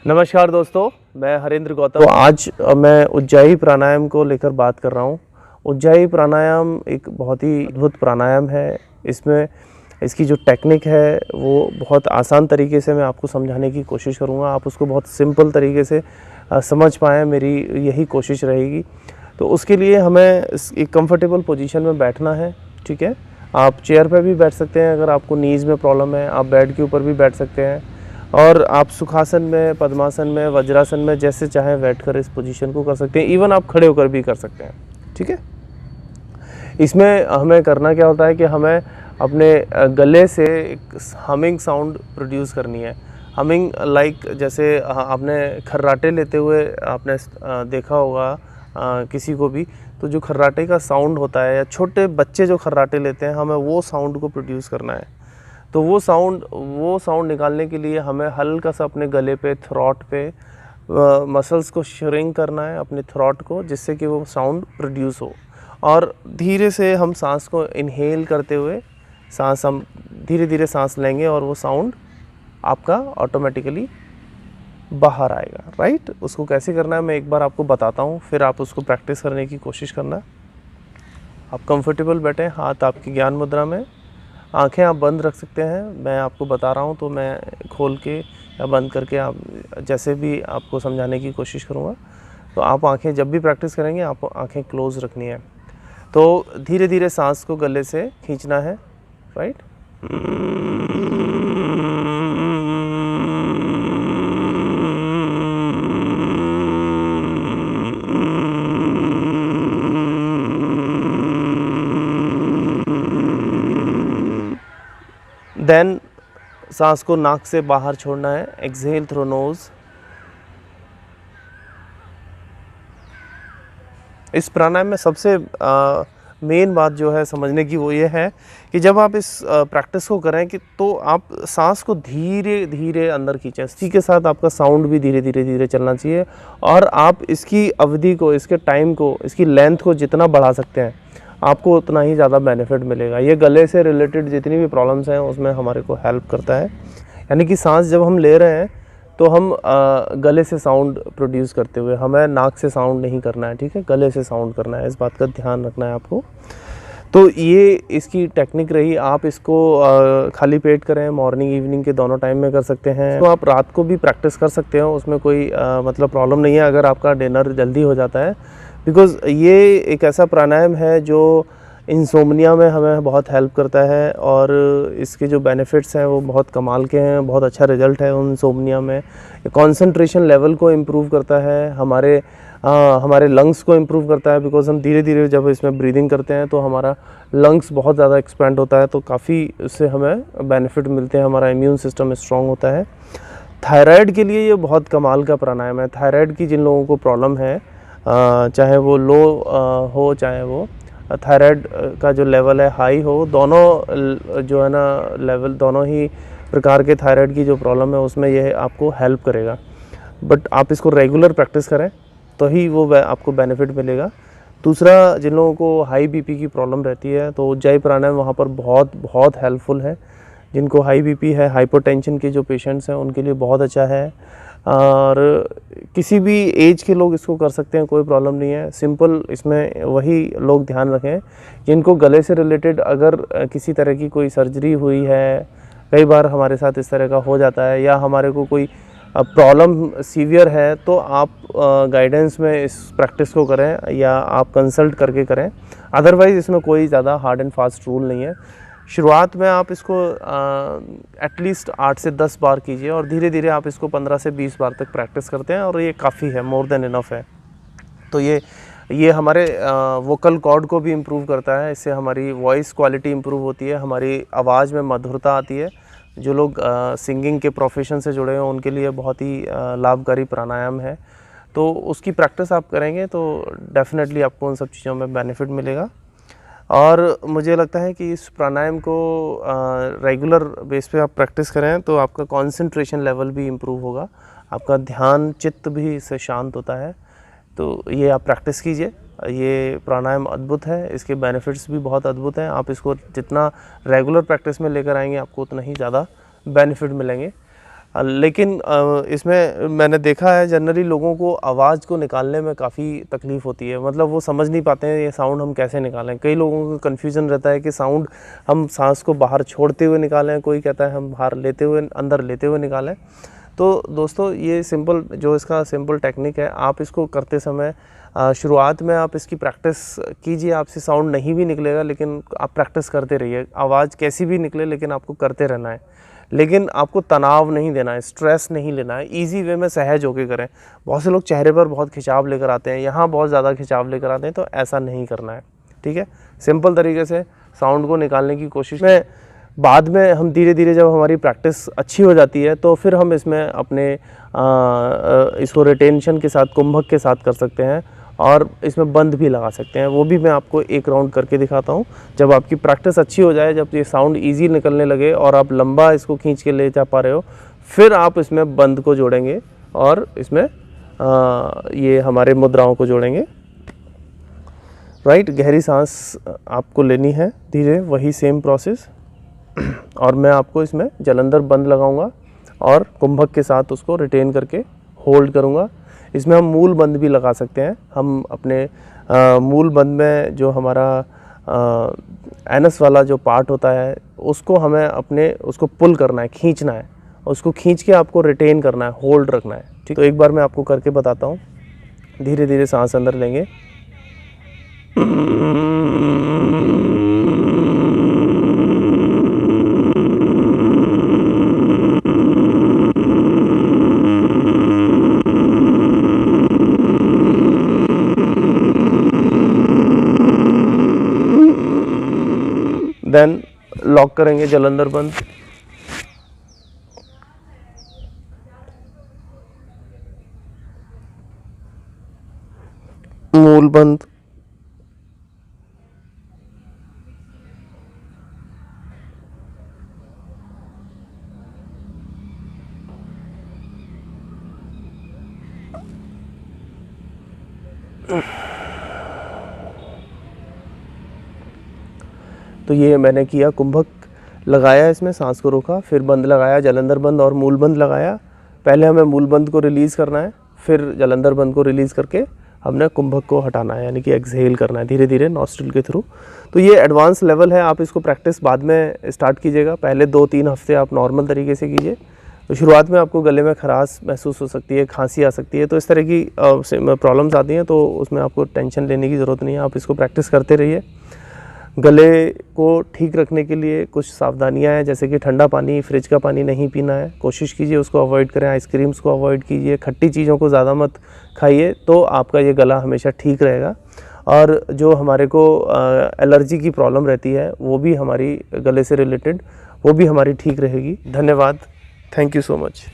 नमस्कार दोस्तों, मैं हरेंद्र गौतम। तो आज मैं उज्जाई प्राणायाम को लेकर बात कर रहा हूँ। उज्जाई प्राणायाम एक बहुत ही अद्भुत प्राणायाम है। इसमें इसकी जो टेक्निक है वो बहुत आसान तरीके से मैं आपको समझाने की कोशिश करूँगा। आप उसको बहुत सिंपल तरीके से समझ पाएँ, मेरी यही कोशिश रहेगी। तो उसके लिए हमें एक कंफर्टेबल पोजीशन में बैठना है। ठीक है, आप चेयर पर भी बैठ सकते हैं अगर आपको नीज़ में प्रॉब्लम है। आप बेड के ऊपर भी बैठ सकते हैं और आप सुखासन में, पद्मासन में, वज्रासन में जैसे चाहें बैठकर इस पोजीशन को कर सकते हैं। इवन आप खड़े होकर भी कर सकते हैं। ठीक है, इसमें हमें करना क्या होता है कि हमें अपने गले से एक हमिंग साउंड प्रोड्यूस करनी है। हमिंग लाइक जैसे आपने खर्राटे लेते हुए आपने देखा होगा किसी को भी, तो जो खर्राटे का साउंड होता है या छोटे बच्चे जो खर्राटे लेते हैं, हमें वो साउंड को प्रोड्यूस करना है। तो वो साउंड निकालने के लिए हमें हल्का सा अपने गले पे, थ्रॉट पे मसल्स को श्रिंक करना है, अपने थ्रॉट को, जिससे कि वो साउंड प्रोड्यूस हो। और धीरे से हम सांस को इनहेल करते हुए हम धीरे धीरे सांस लेंगे और वो साउंड आपका ऑटोमेटिकली बाहर आएगा। राइट, उसको कैसे करना है मैं एक बार आपको बताता हूँ, फिर आप उसको प्रैक्टिस करने की कोशिश करना। आप कंफर्टेबल बैठें, हाथ आपकी ज्ञान मुद्रा में, आंखें आप बंद रख सकते हैं। मैं आपको बता रहा हूँ तो मैं खोल के या बंद करके आप जैसे भी आपको समझाने की कोशिश करूँगा। तो आप आंखें जब भी प्रैक्टिस करेंगे आप आंखें क्लोज रखनी है। तो धीरे धीरे सांस को गले से खींचना है। राइट, देन सांस को नाक से बाहर छोड़ना है। Exhale through nose. इस प्राणायाम में सबसे मेन बात जो है समझने की वो ये है कि जब आप इस प्रैक्टिस को करें कि तो आप सांस को धीरे धीरे अंदर खींचें। इसी के साथ आपका साउंड भी धीरे धीरे धीरे चलना चाहिए और आप इसकी अवधि को, इसके टाइम को, इसकी लेंथ को जितना बढ़ा सकते हैं आपको उतना ही ज़्यादा बेनिफिट मिलेगा। ये गले से रिलेटेड जितनी भी प्रॉब्लम्स हैं उसमें हमारे को हेल्प करता है। यानी कि सांस जब हम ले रहे हैं तो हम गले से साउंड प्रोड्यूस करते हुए, हमें नाक से साउंड नहीं करना है। ठीक है, गले से साउंड करना है, इस बात का ध्यान रखना है आपको। तो ये इसकी टेक्निक रही। आप इसको खाली पेट करें, मॉर्निंग इवनिंग के दोनों टाइम में कर सकते हैं। तो आप रात को भी प्रैक्टिस कर सकते हो, उसमें कोई मतलब प्रॉब्लम नहीं है अगर आपका डिनर जल्दी हो जाता है। बिकॉज़ ये एक ऐसा प्राणायाम है जो इंसोम्निया में हमें बहुत हेल्प करता है और इसके जो बेनिफिट्स हैं वो बहुत कमाल के हैं। बहुत अच्छा रिजल्ट है इंसोम्निया में। कंसंट्रेशन लेवल को इम्प्रूव करता है, हमारे लंग्स को इम्प्रूव करता है। बिकॉज़ हम धीरे धीरे जब इसमें ब्रीदिंग करते हैं तो हमारा लंग्स बहुत ज़्यादा एक्सपेंड होता है, तो काफ़ी इससे हमें बेनिफिट मिलते हैं। हमारा इम्यून सिस्टम स्ट्रॉन्ग होता है। थायराइड के लिए ये बहुत कमाल का प्राणायाम है। थायराइड की जिन लोगों को प्रॉब्लम है, चाहे वो लो हो चाहे वो थायराइड का जो लेवल है हाई हो, दोनों जो है ना लेवल, दोनों ही प्रकार के थायराइड की जो प्रॉब्लम है उसमें यह आपको हेल्प करेगा। बट आप इसको रेगुलर प्रैक्टिस करें तो ही वो आपको बेनिफिट मिलेगा। दूसरा, जिन लोगों को हाई बीपी की प्रॉब्लम रहती है तो उज्जाई प्राणायाम वहाँ पर बहुत बहुत हेल्पफुल है। जिनको हाई बीपी है, हाइपरटेंशन के जो पेशेंट्स हैं उनके लिए बहुत अच्छा है। और किसी भी एज के लोग इसको कर सकते हैं, कोई प्रॉब्लम नहीं है। सिंपल इसमें वही लोग ध्यान रखें जिनको गले से रिलेटेड अगर किसी तरह की कोई सर्जरी हुई है, कई बार हमारे साथ इस तरह का हो जाता है, या हमारे को कोई प्रॉब्लम सीवियर है, तो आप गाइडेंस में इस प्रैक्टिस को करें या आप कंसल्ट करके करें। अदरवाइज़ इसमें कोई ज़्यादा हार्ड एंड फास्ट रूल नहीं है। शुरुआत में आप इसको एटलीस्ट 8 से 10 बार कीजिए और धीरे धीरे आप इसको 15 से 20 बार तक प्रैक्टिस करते हैं और ये काफ़ी है, मोर देन इनफ है। तो ये हमारे वोकल कॉर्ड को भी इम्प्रूव करता है। इससे हमारी वॉइस क्वालिटी इम्प्रूव होती है, हमारी आवाज़ में मधुरता आती है। जो लोग सिंगिंग के प्रोफेशन से जुड़े हैं उनके लिए बहुत ही लाभकारी प्राणायाम है। तो उसकी प्रैक्टिस आप करेंगे तो डेफिनेटली आपको उन सब चीज़ों में बेनिफिट मिलेगा। और मुझे लगता है कि इस प्राणायाम को रेगुलर बेस पे आप प्रैक्टिस करें तो आपका कंसंट्रेशन लेवल भी इम्प्रूव होगा, आपका ध्यान चित्त भी इससे शांत होता है। तो ये आप प्रैक्टिस कीजिए। ये प्राणायाम अद्भुत है, इसके बेनिफिट्स भी बहुत अद्भुत हैं। आप इसको जितना रेगुलर प्रैक्टिस में लेकर आएंगे आपको उतना ही ज़्यादा बेनिफिट मिलेंगे। लेकिन इसमें मैंने देखा है जनरली लोगों को आवाज़ को निकालने में काफ़ी तकलीफ़ होती है, मतलब वो समझ नहीं पाते हैं ये साउंड हम कैसे निकालें। कई लोगों को कन्फ्यूज़न रहता है कि साउंड हम सांस को बाहर छोड़ते हुए निकालें, कोई कहता है हम बाहर लेते हुए अंदर लेते हुए निकालें। तो दोस्तों ये सिंपल जो इसका सिंपल टेक्निक है, आप इसको करते समय शुरुआत में आप इसकी प्रैक्टिस कीजिए। आपसे साउंड नहीं भी निकलेगा लेकिन आप प्रैक्टिस करते रहिए, आवाज़ कैसी भी निकले लेकिन आपको करते रहना है। लेकिन आपको तनाव नहीं देना है, स्ट्रेस नहीं लेना है, इजी वे में सहज होके करें। बहुत से लोग चेहरे पर बहुत खिंचाव लेकर आते हैं, यहाँ बहुत ज़्यादा खिंचाव लेकर आते हैं, तो ऐसा नहीं करना है, ठीक है। सिंपल तरीके से साउंड को निकालने की कोशिश में, बाद में हम धीरे धीरे जब हमारी प्रैक्टिस अच्छी हो जाती है तो फिर हम इसमें अपने इसको रिटेंशन के साथ, कुंभक के साथ कर सकते हैं और इसमें बंद भी लगा सकते हैं। वो भी मैं आपको एक राउंड करके दिखाता हूँ। जब आपकी प्रैक्टिस अच्छी हो जाए, जब ये साउंड इजी निकलने लगे और आप लंबा इसको खींच के ले जा पा रहे हो, फिर आप इसमें बंद को जोड़ेंगे और इसमें ये हमारे मुद्राओं को जोड़ेंगे। राइट, गहरी सांस आपको लेनी है धीरे, वही सेम प्रोसेस। और मैं आपको इसमें जलंधर बंद लगाऊंगा और कुंभक के साथ उसको रिटेन करके होल्ड करूंगा। इसमें हम मूल बंद भी लगा सकते हैं। हम अपने मूल बंद में जो हमारा एनस वाला जो पार्ट होता है उसको हमें अपने उसको पुल करना है, खींचना है, उसको खींच के आपको रिटेन करना है, होल्ड रखना है, ठीक। तो एक बार मैं आपको करके बताता हूँ। धीरे धीरे सांस अंदर लेंगे, देन लॉक करेंगे जलंधर बंद, मूल बंद, तो ये मैंने किया। कुंभक लगाया, इसमें सांस को रोका, फिर बंद लगाया, जलंधर बंद और मूल बंद लगाया। पहले हमें मूल बंद को रिलीज़ करना है, फिर जलंधर बंद को रिलीज़ करके हमने कुंभक को हटाना है, यानी कि एक्सहेल करना है धीरे धीरे नॉस्ट्रिल के थ्रू। तो ये एडवांस लेवल है, आप इसको प्रैक्टिस बाद में स्टार्ट कीजिएगा। पहले 2-3 हफ्ते आप नॉर्मल तरीके से कीजिए। तो शुरुआत में आपको गले में खराश महसूस हो सकती है, खांसी आ सकती है, तो इस तरह की प्रॉब्लम्स आती हैं, तो उसमें आपको टेंशन लेने की ज़रूरत नहीं है। आप इसको प्रैक्टिस करते रहिए। गले को ठीक रखने के लिए कुछ सावधानियां हैं, जैसे कि ठंडा पानी, फ्रिज का पानी नहीं पीना है, कोशिश कीजिए उसको अवॉइड करें। आइसक्रीम्स को अवॉइड कीजिए, खट्टी चीज़ों को ज़्यादा मत खाइए, तो आपका ये गला हमेशा ठीक रहेगा। और जो हमारे को एलर्जी की प्रॉब्लम रहती है, वो भी हमारी गले से रिलेटेड, वो भी हमारी ठीक रहेगी। धन्यवाद, थैंक यू सो मच।